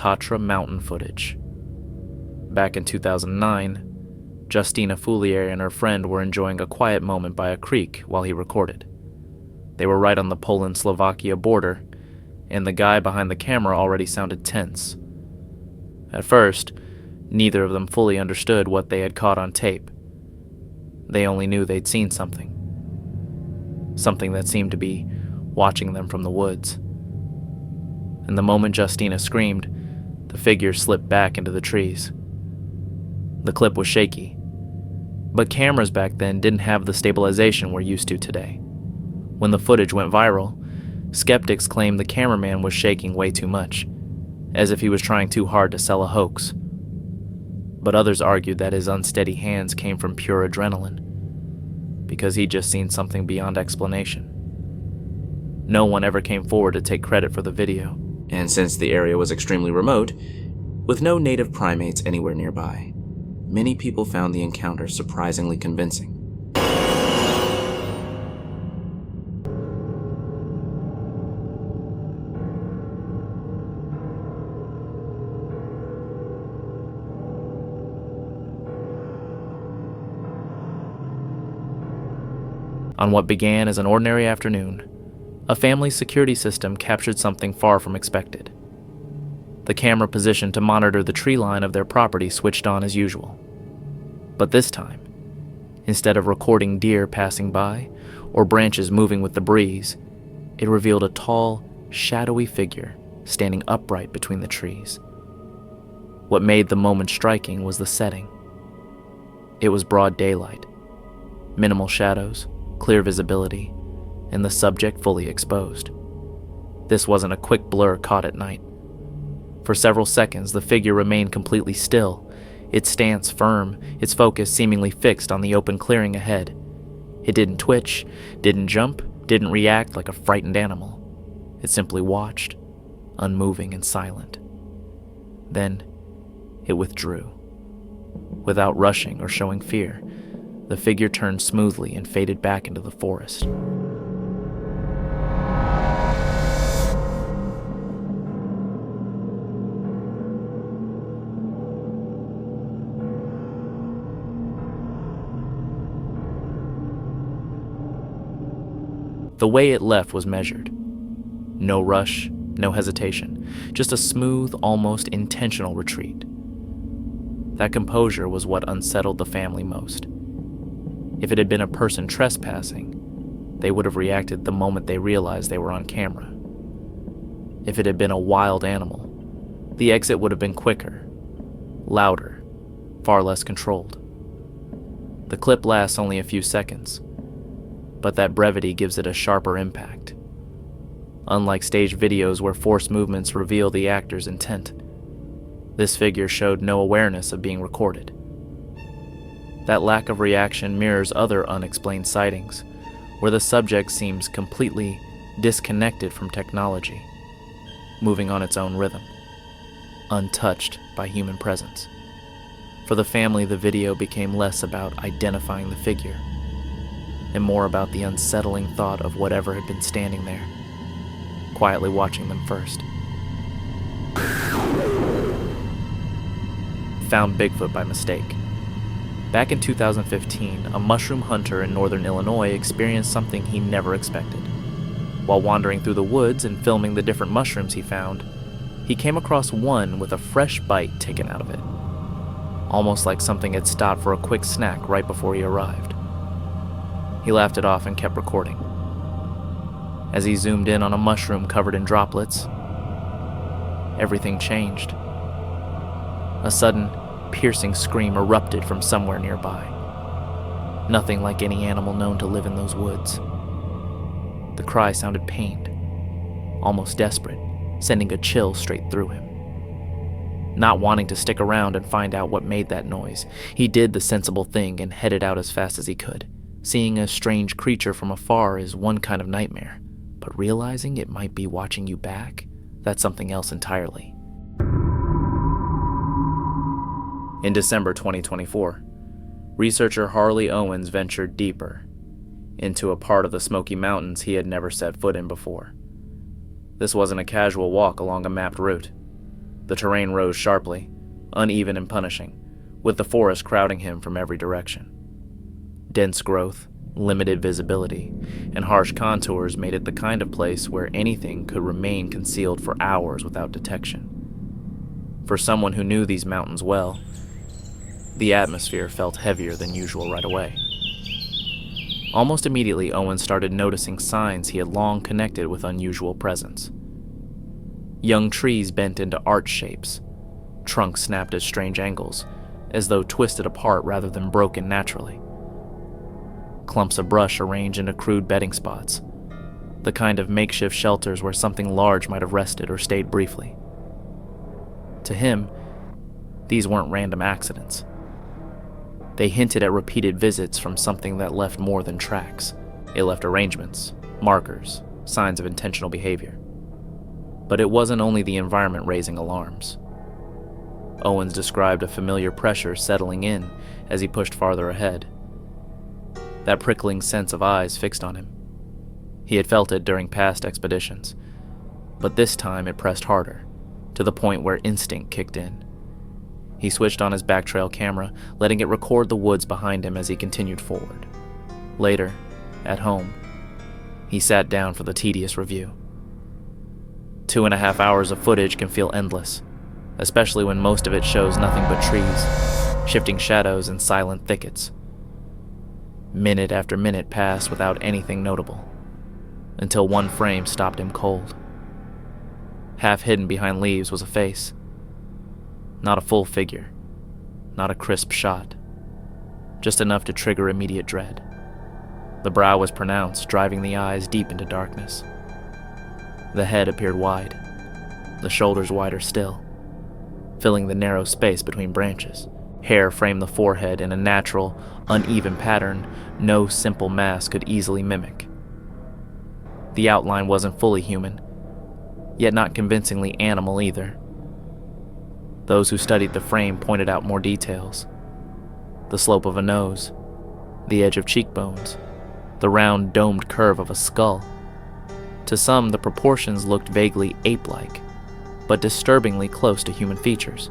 Tatra mountain footage. Back in 2009, Justina Foulier and her friend were enjoying a quiet moment by a creek while he recorded. They were right on the Poland-Slovakia border, and the guy behind the camera already sounded tense. At first, neither of them fully understood what they had caught on tape. They only knew they'd seen something. Something that seemed to be watching them from the woods. And the moment Justina screamed, the figure slipped back into the trees. The clip was shaky, but cameras back then didn't have the stabilization we're used to today. When the footage went viral, skeptics claimed the cameraman was shaking way too much, as if he was trying too hard to sell a hoax. But others argued that his unsteady hands came from pure adrenaline, because he'd just seen something beyond explanation. No one ever came forward to take credit for the video. And since the area was extremely remote, with no native primates anywhere nearby, many people found the encounter surprisingly convincing. On what began as an ordinary afternoon, a family's security system captured something far from expected. The camera positioned to monitor the tree line of their property switched on as usual. But this time, instead of recording deer passing by or branches moving with the breeze, it revealed a tall, shadowy figure standing upright between the trees. What made the moment striking was the setting. It was broad daylight, minimal shadows, clear visibility, and the subject fully exposed. This wasn't a quick blur caught at night. For several seconds, the figure remained completely still, its stance firm, its focus seemingly fixed on the open clearing ahead. It didn't twitch, didn't jump, didn't react like a frightened animal. It simply watched, unmoving and silent. Then, it withdrew. Without rushing or showing fear, the figure turned smoothly and faded back into the forest. The way it left was measured. No rush, no hesitation, just a smooth, almost intentional retreat. That composure was what unsettled the family most. If it had been a person trespassing, they would have reacted the moment they realized they were on camera. If it had been a wild animal, the exit would have been quicker, louder, far less controlled. The clip lasts only a few seconds, but that brevity gives it a sharper impact. Unlike staged videos where forced movements reveal the actor's intent, this figure showed no awareness of being recorded. That lack of reaction mirrors other unexplained sightings, where the subject seems completely disconnected from technology, moving on its own rhythm, untouched by human presence. For the family, the video became less about identifying the figure, and more about the unsettling thought of whatever had been standing there, quietly watching them first. Found Bigfoot by mistake. Back in 2015, a mushroom hunter in northern Illinois experienced something he never expected. While wandering through the woods and filming the different mushrooms he found, he came across one with a fresh bite taken out of it, almost like something had stopped for a quick snack right before he arrived. He laughed it off and kept recording. As he zoomed in on a mushroom covered in droplets, everything changed. A sudden, piercing scream erupted from somewhere nearby. Nothing like any animal known to live in those woods. The cry sounded pained, almost desperate, sending a chill straight through him. Not wanting to stick around and find out what made that noise, he did the sensible thing and headed out as fast as he could. Seeing a strange creature from afar is one kind of nightmare, but realizing it might be watching you back, that's something else entirely. In December 2024, researcher Harley Owens ventured deeper into a part of the Smoky Mountains he had never set foot in before. This wasn't a casual walk along a mapped route. The terrain rose sharply, uneven and punishing, with the forest crowding him from every direction. Dense growth, limited visibility, and harsh contours made it the kind of place where anything could remain concealed for hours without detection. For someone who knew these mountains well, the atmosphere felt heavier than usual right away. Almost immediately, Owen started noticing signs he had long connected with unusual presence. Young trees bent into arch shapes, trunks snapped at strange angles, as though twisted apart rather than broken naturally. Clumps of brush arranged into crude bedding spots, the kind of makeshift shelters where something large might have rested or stayed briefly. To him, these weren't random accidents. They hinted at repeated visits from something that left more than tracks. It left arrangements, markers, signs of intentional behavior. But it wasn't only the environment raising alarms. Owens described a familiar pressure settling in as he pushed farther ahead. That prickling sense of eyes fixed on him. He had felt it during past expeditions, but this time it pressed harder, to the point where instinct kicked in. He switched on his backtrail camera, letting it record the woods behind him as he continued forward. Later, at home, he sat down for the tedious review. 2.5 hours of footage can feel endless, especially when most of it shows nothing but trees, shifting shadows and silent thickets. Minute after minute passed without anything notable, until one frame stopped him cold. Half hidden behind leaves was a face. Not a full figure, not a crisp shot, just enough to trigger immediate dread. The brow was pronounced, driving the eyes deep into darkness. The head appeared wide, the shoulders wider still, filling the narrow space between branches. Hair framed the forehead in a natural, uneven pattern no simple mask could easily mimic. The outline wasn't fully human, yet not convincingly animal either. Those who studied the frame pointed out more details. The slope of a nose, the edge of cheekbones, the round domed curve of a skull. To some, the proportions looked vaguely ape-like, but disturbingly close to human features.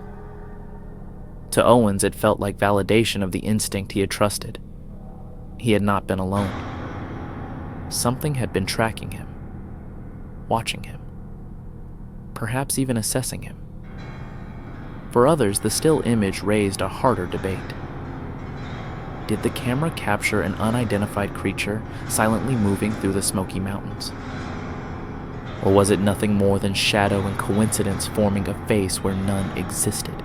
To Owens, it felt like validation of the instinct he had trusted. He had not been alone. Something had been tracking him, watching him, perhaps even assessing him. For others, the still image raised a harder debate. Did the camera capture an unidentified creature silently moving through the Smoky Mountains? Or was it nothing more than shadow and coincidence forming a face where none existed?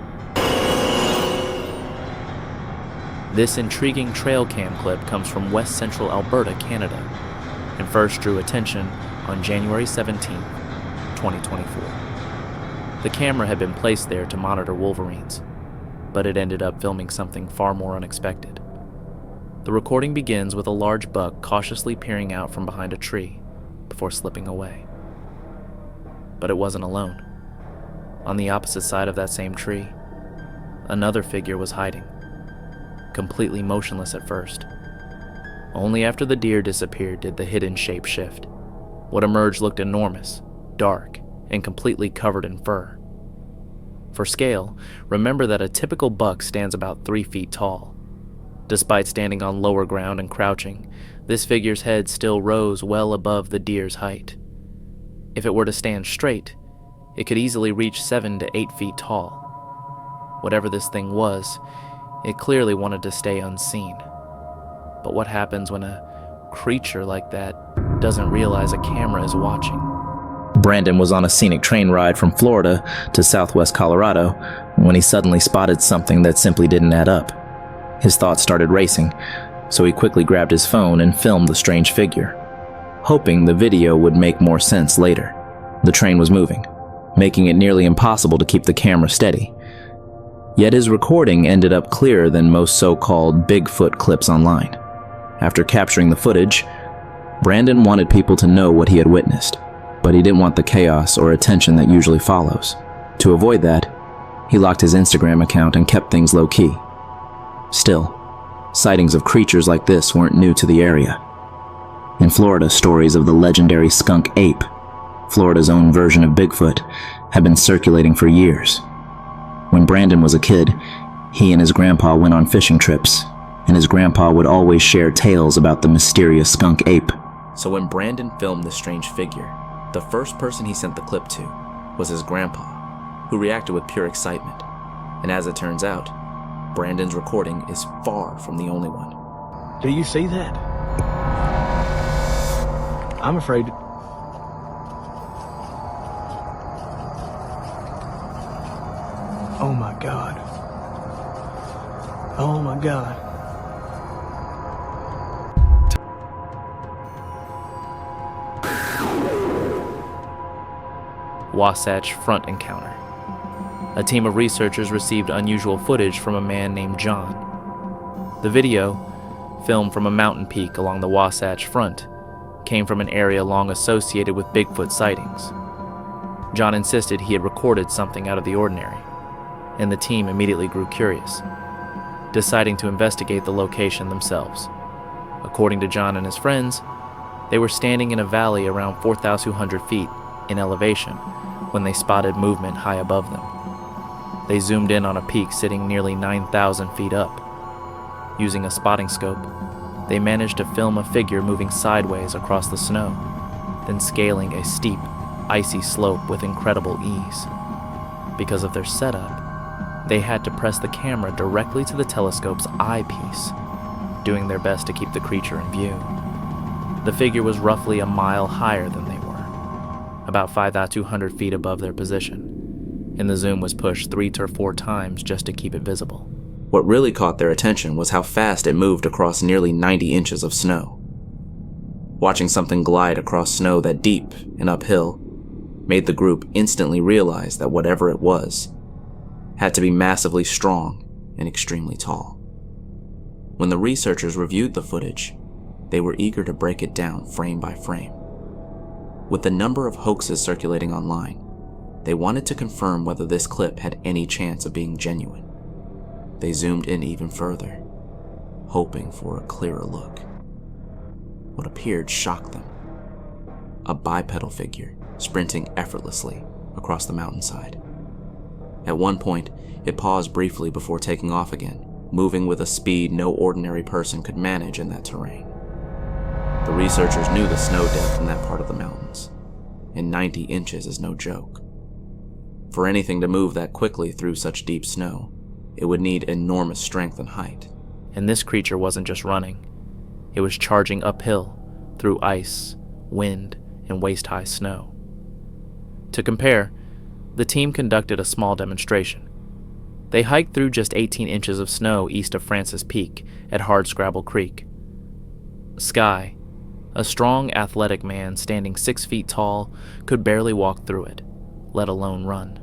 This intriguing trail cam clip comes from West Central Alberta, Canada, and first drew attention on January 17, 2024. The camera had been placed there to monitor wolverines, but it ended up filming something far more unexpected. The recording begins with a large buck cautiously peering out from behind a tree before slipping away. But it wasn't alone. On the opposite side of that same tree, another figure was hiding, completely motionless at first. Only after the deer disappeared did the hidden shape shift. What emerged looked enormous, dark, and completely covered in fur. For scale, remember that a typical buck stands about 3 feet tall. Despite standing on lower ground and crouching, this figure's head still rose well above the deer's height. If it were to stand straight, it could easily reach 7 to 8 feet tall. Whatever this thing was, it clearly wanted to stay unseen. But what happens when a creature like that doesn't realize a camera is watching? Brandon was on a scenic train ride from Florida to southwest Colorado when he suddenly spotted something that simply didn't add up. His thoughts started racing, so he quickly grabbed his phone and filmed the strange figure, hoping the video would make more sense later. The train was moving, making it nearly impossible to keep the camera steady. Yet his recording ended up clearer than most so-called Bigfoot clips online. After capturing the footage, Brandon wanted people to know what he had witnessed, but he didn't want the chaos or attention that usually follows. To avoid that, he locked his Instagram account and kept things low-key. Still, sightings of creatures like this weren't new to the area. In Florida, stories of the legendary skunk ape, Florida's own version of Bigfoot, had been circulating for years. When Brandon was a kid, he and his grandpa went on fishing trips, and his grandpa would always share tales about the mysterious skunk ape. So when Brandon filmed the strange figure, the first person he sent the clip to was his grandpa, who reacted with pure excitement. And as it turns out, Brandon's recording is far from the only one. Do you see that? I'm afraid. Oh my God. Oh my God. Wasatch Front Encounter. A team of researchers received unusual footage from a man named John. The video, filmed from a mountain peak along the Wasatch Front, came from an area long associated with Bigfoot sightings. John insisted he had recorded something out of the ordinary, and the team immediately grew curious, deciding to investigate the location themselves. According to John and his friends, they were standing in a valley around 4,200 feet in elevation when they spotted movement high above them. They zoomed in on a peak sitting nearly 9,000 feet up. Using a spotting scope, they managed to film a figure moving sideways across the snow, then scaling a steep, icy slope with incredible ease. Because of their setup, they had to press the camera directly to the telescope's eyepiece, doing their best to keep the creature in view. The figure was roughly a mile higher than they were, about 5,200 feet above their position, and the zoom was pushed 3 to 4 times just to keep it visible. What really caught their attention was how fast it moved across nearly 90 inches of snow. Watching something glide across snow that deep and uphill made the group instantly realize that whatever it was had to be massively strong and extremely tall. When the researchers reviewed the footage, they were eager to break it down frame by frame. With the number of hoaxes circulating online, they wanted to confirm whether this clip had any chance of being genuine. They zoomed in even further, hoping for a clearer look. What appeared shocked them. A bipedal figure sprinting effortlessly across the mountainside. At one point, it paused briefly before taking off again, moving with a speed no ordinary person could manage in that terrain. The researchers knew the snow depth in that part of the mountains, and 90 inches is no joke. For anything to move that quickly through such deep snow, it would need enormous strength and height. And this creature wasn't just running. It was charging uphill through ice, wind, and waist-high snow. To compare, the team conducted a small demonstration. They hiked through just 18 inches of snow east of Francis Peak at Hardscrabble Creek. Sky, a strong, athletic man standing 6 feet tall, could barely walk through it, let alone run.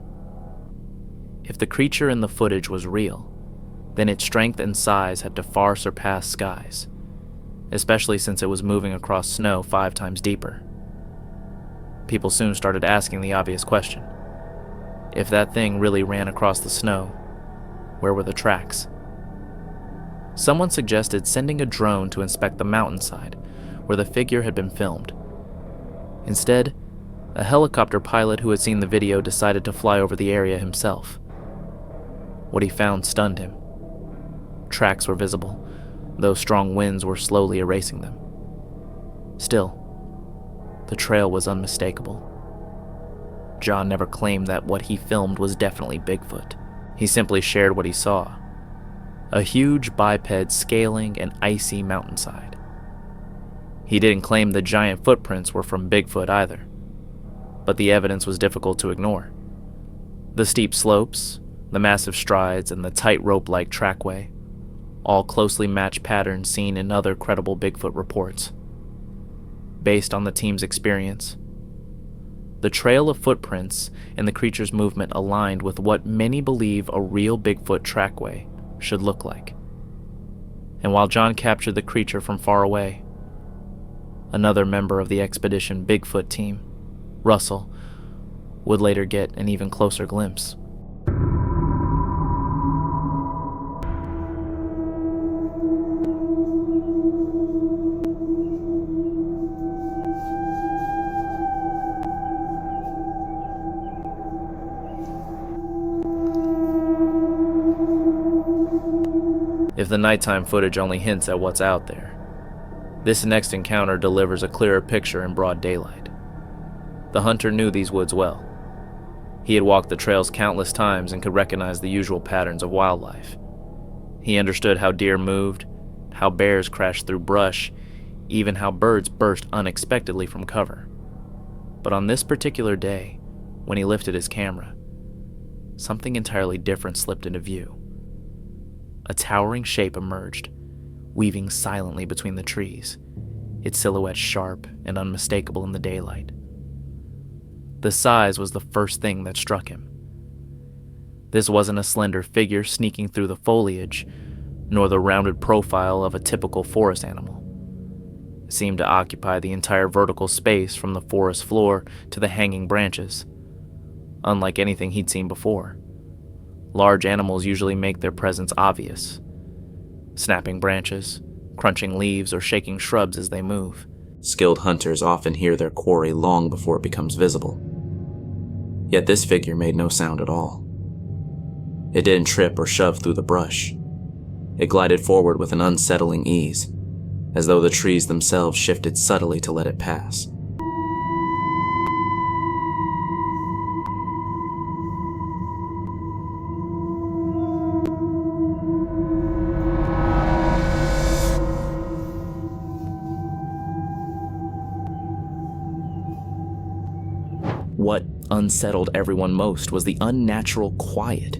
If the creature in the footage was real, then its strength and size had to far surpass Sky's, especially since it was moving across snow 5 times deeper. People soon started asking the obvious question. If that thing really ran across the snow, where were the tracks? Someone suggested sending a drone to inspect the mountainside where the figure had been filmed. Instead, a helicopter pilot who had seen the video decided to fly over the area himself. What he found stunned him. Tracks were visible, though strong winds were slowly erasing them. Still, the trail was unmistakable. John never claimed that what he filmed was definitely Bigfoot. He simply shared what he saw. A huge biped scaling an icy mountainside. He didn't claim the giant footprints were from Bigfoot either, but the evidence was difficult to ignore. The steep slopes, the massive strides, and the tight rope-like trackway all closely match patterns seen in other credible Bigfoot reports. Based on the team's experience, the trail of footprints and the creature's movement aligned with what many believe a real Bigfoot trackway should look like. And while John captured the creature from far away, another member of the expedition Bigfoot team, Russell, would later get an even closer glimpse. if the nighttime footage only hints at what's out there. This next encounter delivers a clearer picture in broad daylight. The hunter knew these woods well. He had walked the trails countless times and could recognize the usual patterns of wildlife. He understood how deer moved, how bears crashed through brush, even how birds burst unexpectedly from cover. But on this particular day, when he lifted his camera, something entirely different slipped into view. A towering shape emerged, weaving silently between the trees, its silhouette sharp and unmistakable in the daylight. The size was the first thing that struck him. This wasn't a slender figure sneaking through the foliage, nor the rounded profile of a typical forest animal. It seemed to occupy the entire vertical space from the forest floor to the hanging branches, unlike anything he'd seen before. Large animals usually make their presence obvious, snapping branches, crunching leaves, or shaking shrubs as they move. Skilled hunters often hear their quarry long before it becomes visible. Yet this figure made no sound at all. It didn't trip or shove through the brush. It glided forward with an unsettling ease, as though the trees themselves shifted subtly to let it pass. What unsettled everyone most was the unnatural quiet.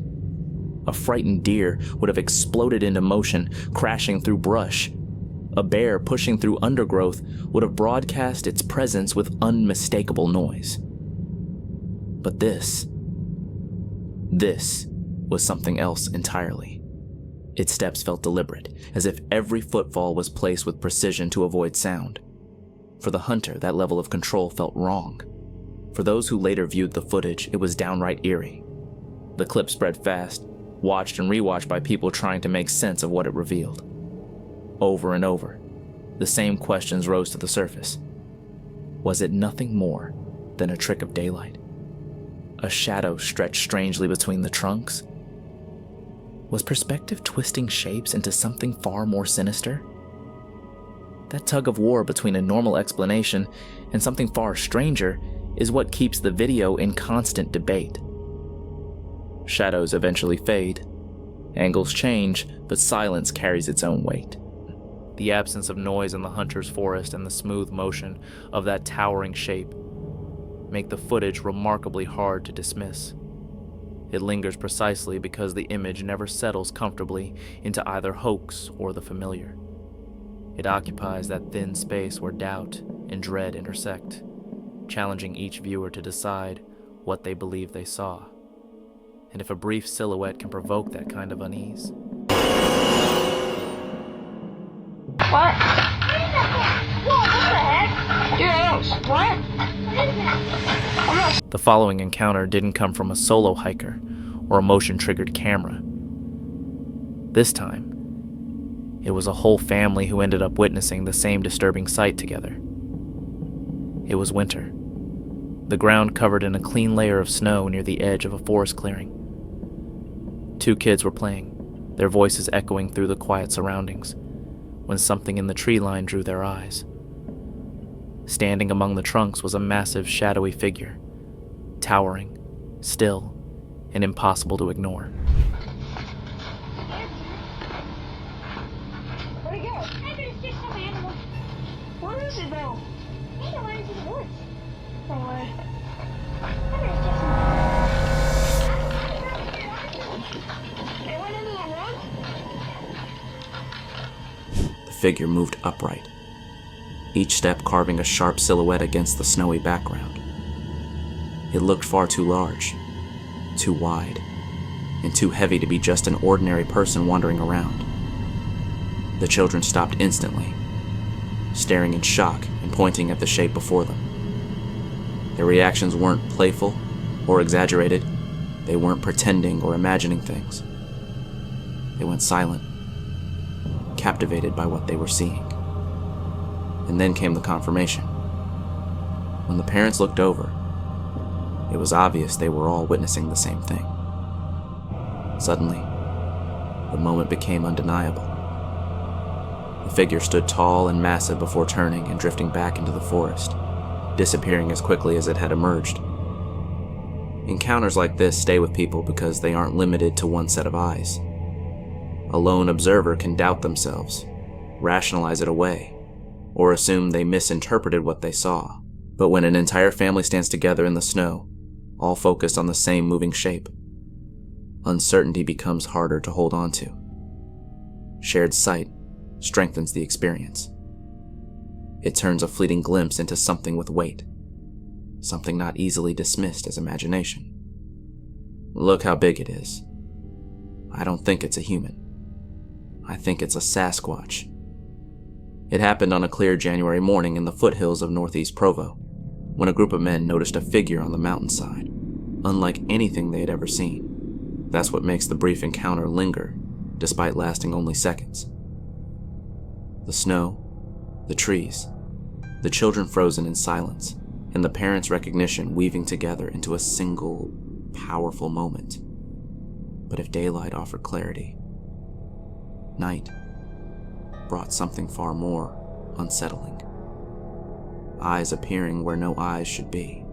A frightened deer would have exploded into motion, crashing through brush. A bear pushing through undergrowth would have broadcast its presence with unmistakable noise. But this was something else entirely. Its steps felt deliberate, as if every footfall was placed with precision to avoid sound. For the hunter, that level of control felt wrong. For those who later viewed the footage, it was downright eerie. The clip spread fast, watched and rewatched by people trying to make sense of what it revealed. Over and over, the same questions rose to the surface. Was it nothing more than a trick of daylight? A shadow stretched strangely between the trunks? Was perspective twisting shapes into something far more sinister? That tug of war between a normal explanation and something far stranger is what keeps the video in constant debate. Shadows eventually fade, angles change, but silence carries its own weight. The absence of noise in the hunter's forest and the smooth motion of that towering shape make the footage remarkably hard to dismiss. It lingers precisely because the image never settles comfortably into either hoax or the familiar. It occupies that thin space where doubt and dread intersect, challenging each viewer to decide what they believe they saw. And if a brief silhouette can provoke that kind of unease. What? What the heck? Dude, what? The following encounter didn't come from a solo hiker or a motion-triggered camera. This time, it was a whole family who ended up witnessing the same disturbing sight together. It was winter. The ground covered in a clean layer of snow near the edge of a forest clearing. Two kids were playing, their voices echoing through the quiet surroundings, when something in the tree line drew their eyes. Standing among the trunks was a massive, shadowy figure, towering, still, and impossible to ignore. Where'd it go? I bet it's just some animal. Where is it though? I think it went into the woods. No way. I bet it's just some It went into the woods? The figure moved upright, each step carving a sharp silhouette against the snowy background. It looked far too large, too wide, and too heavy to be just an ordinary person wandering around. The children stopped instantly, staring in shock and pointing at the shape before them. Their reactions weren't playful or exaggerated. They weren't pretending or imagining things. They went silent, captivated by what they were seeing. And then came the confirmation. When the parents looked over, it was obvious they were all witnessing the same thing. Suddenly, the moment became undeniable. The figure stood tall and massive before turning and drifting back into the forest, disappearing as quickly as it had emerged. Encounters like this stay with people because they aren't limited to one set of eyes. A lone observer can doubt themselves, rationalize it away, or assume they misinterpreted what they saw. But when an entire family stands together in the snow, all focused on the same moving shape, uncertainty becomes harder to hold on to. Shared sight strengthens the experience. It turns a fleeting glimpse into something with weight, something not easily dismissed as imagination. Look how big it is. I don't think it's a human. I think it's a sasquatch. It happened on a clear January morning in the foothills of northeast Provo, when a group of men noticed a figure on the mountainside, unlike anything they had ever seen. That's what makes the brief encounter linger, despite lasting only seconds. The snow, the trees, the children frozen in silence, and the parents' recognition weaving together into a single, powerful moment. But if daylight offered clarity, night brought something far more unsettling. Eyes appearing where no eyes should be.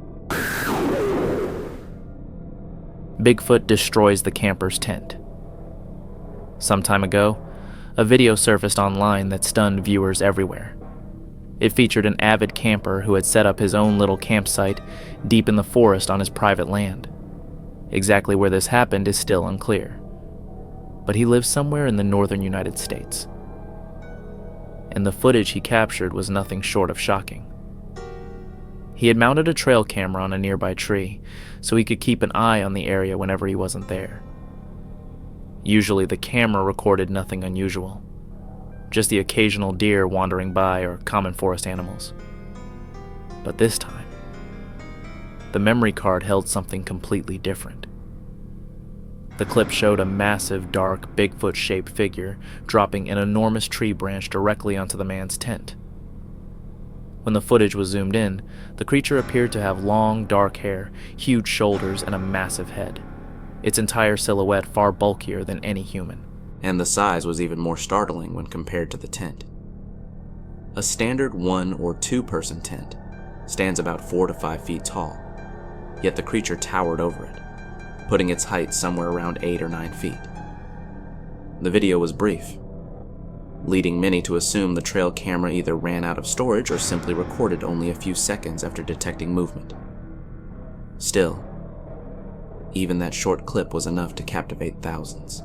Bigfoot destroys the camper's tent. Some time ago, a video surfaced online that stunned viewers everywhere. It featured an avid camper who had set up his own little campsite deep in the forest on his private land. Exactly where this happened is still unclear, but he lives somewhere in the northern United States. And the footage he captured was nothing short of shocking. He had mounted a trail camera on a nearby tree so he could keep an eye on the area whenever he wasn't there. Usually the camera recorded nothing unusual, just the occasional deer wandering by or common forest animals. But this time, the memory card held something completely different. The clip showed a massive, dark, Bigfoot-shaped figure dropping an enormous tree branch directly onto the man's tent. When the footage was zoomed in, the creature appeared to have long, dark hair, huge shoulders, and a massive head, its entire silhouette far bulkier than any human. And the size was even more startling when compared to the tent. A standard 1 or 2 person tent stands about 4 to 5 feet tall, yet the creature towered over it, putting its height somewhere around 8 or 9 feet. The video was brief, leading many to assume the trail camera either ran out of storage or simply recorded only a few seconds after detecting movement. Still, even that short clip was enough to captivate thousands.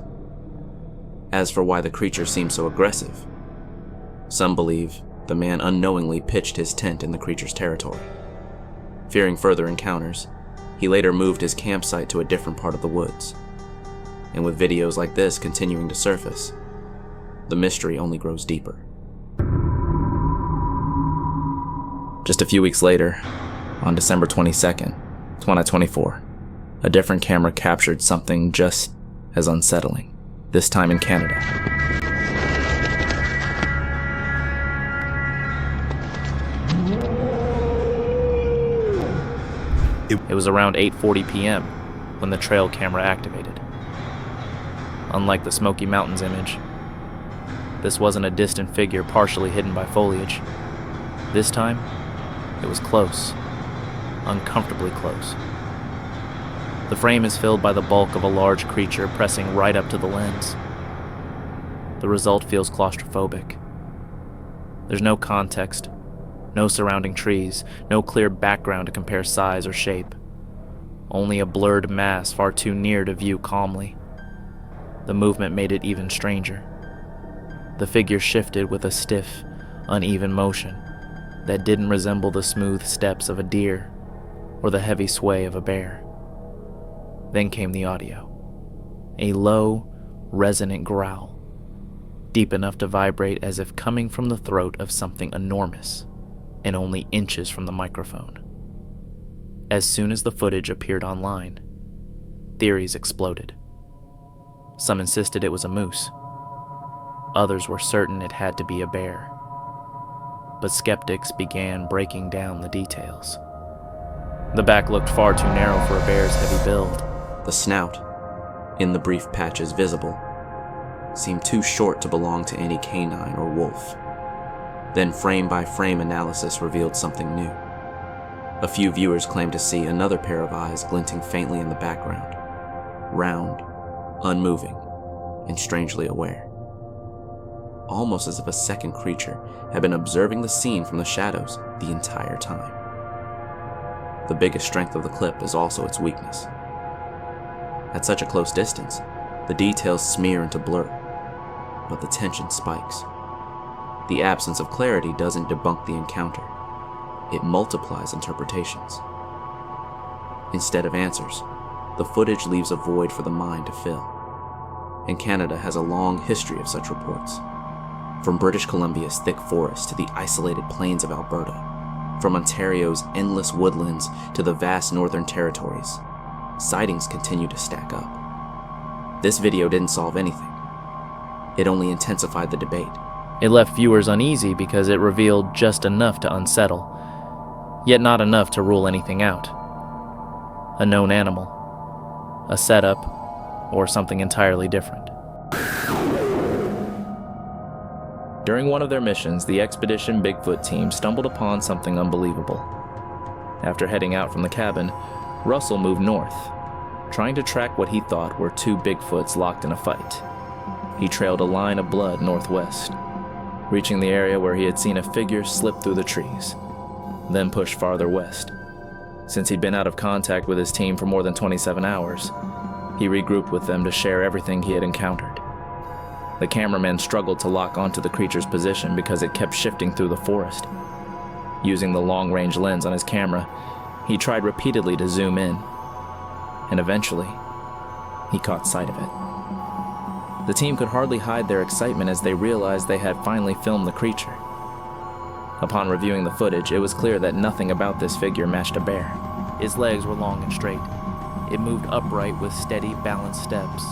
As for why the creature seemed so aggressive, some believe the man unknowingly pitched his tent in the creature's territory. Fearing further encounters, he later moved his campsite to a different part of the woods. And with videos like this continuing to surface, the mystery only grows deeper. Just a few weeks later, on December 22nd, 2024, a different camera captured something just as unsettling, this time in Canada. It was around 8:40 p.m. when the trail camera activated. Unlike the Smoky Mountains image, this wasn't a distant figure partially hidden by foliage. This time, it was close, uncomfortably close. The frame is filled by the bulk of a large creature pressing right up to the lens. The result feels claustrophobic. There's no context, no surrounding trees, no clear background to compare size or shape. Only a blurred mass far too near to view calmly. The movement made it even stranger. The figure shifted with a stiff, uneven motion that didn't resemble the smooth steps of a deer or the heavy sway of a bear. Then came the audio. A low, resonant growl, deep enough to vibrate as if coming from the throat of something enormous and only inches from the microphone. As soon as the footage appeared online, theories exploded. Some insisted it was a moose. Others were certain it had to be a bear. But skeptics began breaking down the details. The back looked far too narrow for a bear's heavy build. The snout, in the brief patches visible, seemed too short to belong to any canine or wolf. Then frame-by-frame analysis revealed something new. A few viewers claimed to see another pair of eyes glinting faintly in the background, round, unmoving, and strangely aware. Almost as if a second creature had been observing the scene from the shadows the entire time. The biggest strength of the clip is also its weakness. At such a close distance, the details smear into blur, but the tension spikes. The absence of clarity doesn't debunk the encounter. It multiplies interpretations. Instead of answers, the footage leaves a void for the mind to fill. And Canada has a long history of such reports. From British Columbia's thick forests to the isolated plains of Alberta, from Ontario's endless woodlands to the vast northern territories, sightings continue to stack up. This video didn't solve anything. It only intensified the debate. It left viewers uneasy because it revealed just enough to unsettle, yet not enough to rule anything out. A known animal, a setup, or something entirely different. During one of their missions, the Expedition Bigfoot team stumbled upon something unbelievable. After heading out from the cabin, Russell moved north, trying to track what he thought were two Bigfoots locked in a fight. He trailed a line of blood northwest, reaching the area where he had seen a figure slip through the trees, then push farther west. Since he'd been out of contact with his team for more than 27 hours, he regrouped with them to share everything he had encountered. The cameraman struggled to lock onto the creature's position because it kept shifting through the forest. Using the long-range lens on his camera, he tried repeatedly to zoom in, and eventually, he caught sight of it. The team could hardly hide their excitement as they realized they had finally filmed the creature. Upon reviewing the footage, it was clear that nothing about this figure matched a bear. His legs were long and straight. It moved upright with steady, balanced steps,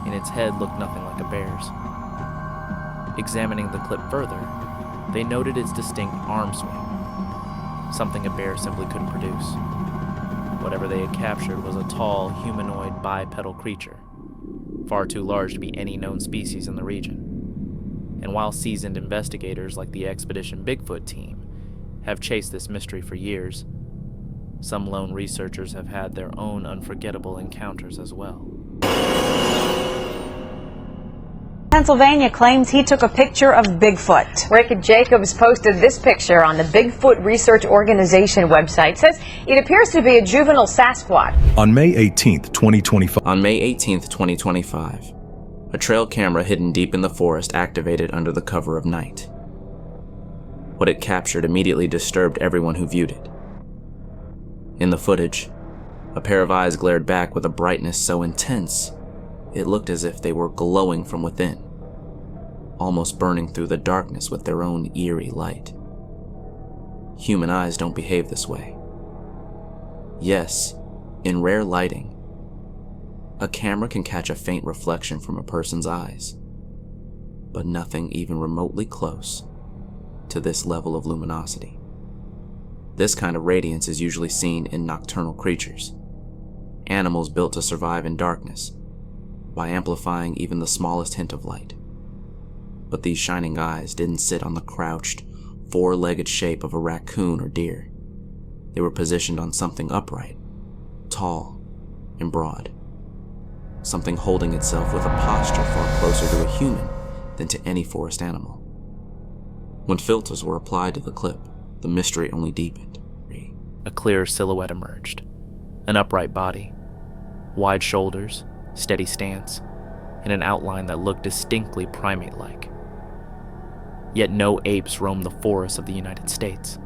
and its head looked nothing like a bear's. Examining the clip further, they noted its distinct arm swing, something a bear simply couldn't produce. Whatever they had captured was a tall, humanoid bipedal creature, far too large to be any known species in the region. And while seasoned investigators like the Expedition Bigfoot team have chased this mystery for years, some lone researchers have had their own unforgettable encounters as well. Pennsylvania claims he took a picture of Bigfoot. Rick Jacobs posted this picture on the Bigfoot Research Organization website. Says it appears to be a juvenile Sasquatch. On May 18th, 2025. On May 18th, 2025, a trail camera hidden deep in the forest activated under the cover of night. What it captured immediately disturbed everyone who viewed it. In the footage, a pair of eyes glared back with a brightness so intense, it looked as if they were glowing from within, almost burning through the darkness with their own eerie light. Human eyes don't behave this way. Yes, in rare lighting, a camera can catch a faint reflection from a person's eyes, but nothing even remotely close to this level of luminosity. This kind of radiance is usually seen in nocturnal creatures, animals built to survive in darkness, by amplifying even the smallest hint of light. But these shining eyes didn't sit on the crouched, four-legged shape of a raccoon or deer. They were positioned on something upright, tall, and broad. Something holding itself with a posture far closer to a human than to any forest animal. When filters were applied to the clip, the mystery only deepened. A clear silhouette emerged. An upright body, wide shoulders, steady stance, and an outline that looked distinctly primate-like. Yet no apes roamed the forests of the United States.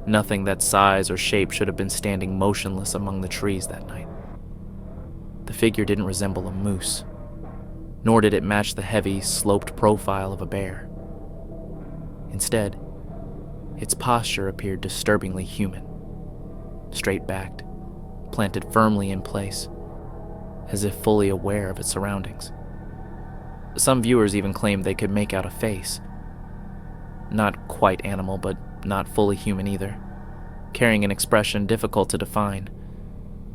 Nothing that size or shape should have been standing motionless among the trees that night. The figure didn't resemble a moose, nor did it match the heavy, sloped profile of a bear. Instead, its posture appeared disturbingly human, straight-backed, planted firmly in place, as if fully aware of its surroundings. Some viewers even claimed they could make out a face. Not quite animal, but not fully human either, carrying an expression difficult to define,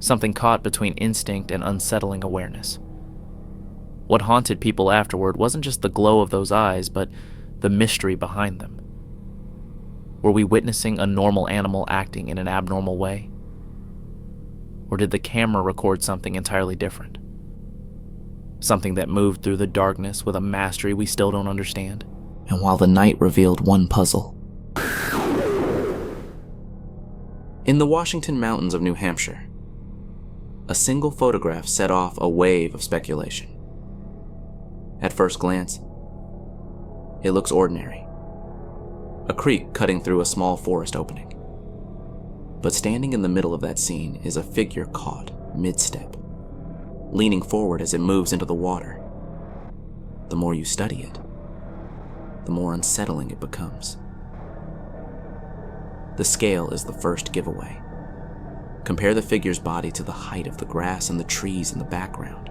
something caught between instinct and unsettling awareness. What haunted people afterward wasn't just the glow of those eyes, but the mystery behind them. Were we witnessing a normal animal acting in an abnormal way? Or did the camera record something entirely different? Something that moved through the darkness with a mastery we still don't understand? And while the night revealed one puzzle, in the Washington Mountains of New Hampshire, a single photograph set off a wave of speculation. At first glance, it looks ordinary. A creek cutting through a small forest opening. But standing in the middle of that scene is a figure caught mid-step, leaning forward as it moves into the water. The more you study it, the more unsettling it becomes. The scale is the first giveaway. Compare the figure's body to the height of the grass and the trees in the background.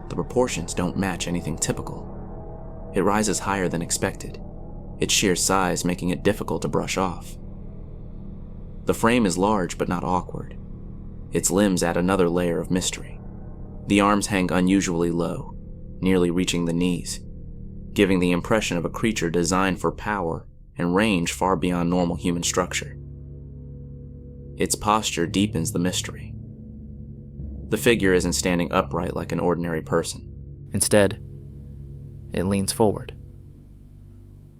The proportions don't match anything typical. It rises higher than expected, its sheer size making it difficult to brush off. The frame is large but not awkward. Its limbs add another layer of mystery. The arms hang unusually low, nearly reaching the knees, giving the impression of a creature designed for power and range far beyond normal human structure. Its posture deepens the mystery. The figure isn't standing upright like an ordinary person. Instead, it leans forward,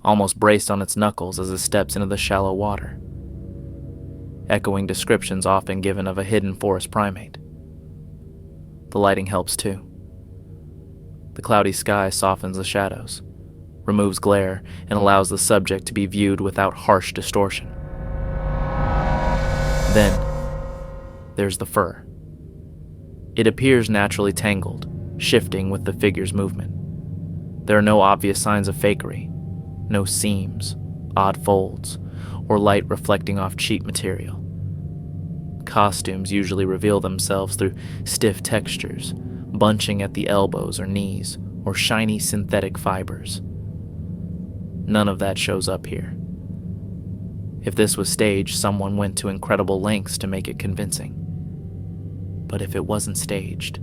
almost braced on its knuckles as it steps into the shallow water, echoing descriptions often given of a hidden forest primate. The lighting helps too. The cloudy sky softens the shadows, removes glare, and allows the subject to be viewed without harsh distortion. Then, there's the fur. It appears naturally tangled, shifting with the figure's movement. There are no obvious signs of fakery, no seams, odd folds, or light reflecting off cheap material. Costumes usually reveal themselves through stiff textures, bunching at the elbows or knees, or shiny synthetic fibers. None of that shows up here. If this was staged, someone went to incredible lengths to make it convincing. But if it wasn't staged,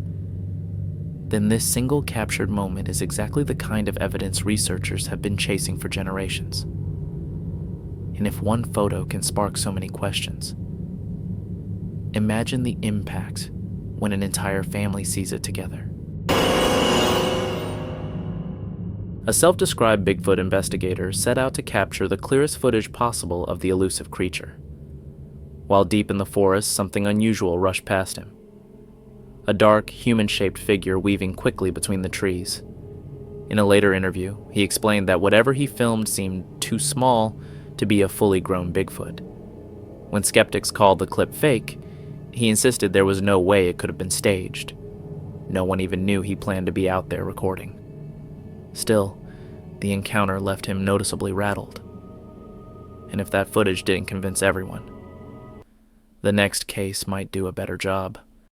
then this single captured moment is exactly the kind of evidence researchers have been chasing for generations. And if one photo can spark so many questions, imagine the impact when an entire family sees it together. A self-described Bigfoot investigator set out to capture the clearest footage possible of the elusive creature. While deep in the forest, something unusual rushed past him. A dark, human-shaped figure weaving quickly between the trees. In a later interview, he explained that whatever he filmed seemed too small to be a fully grown Bigfoot. When skeptics called the clip fake, he insisted there was no way it could have been staged. No one even knew he planned to be out there recording. Still, the encounter left him noticeably rattled. And if that footage didn't convince everyone, the next case might do a better job.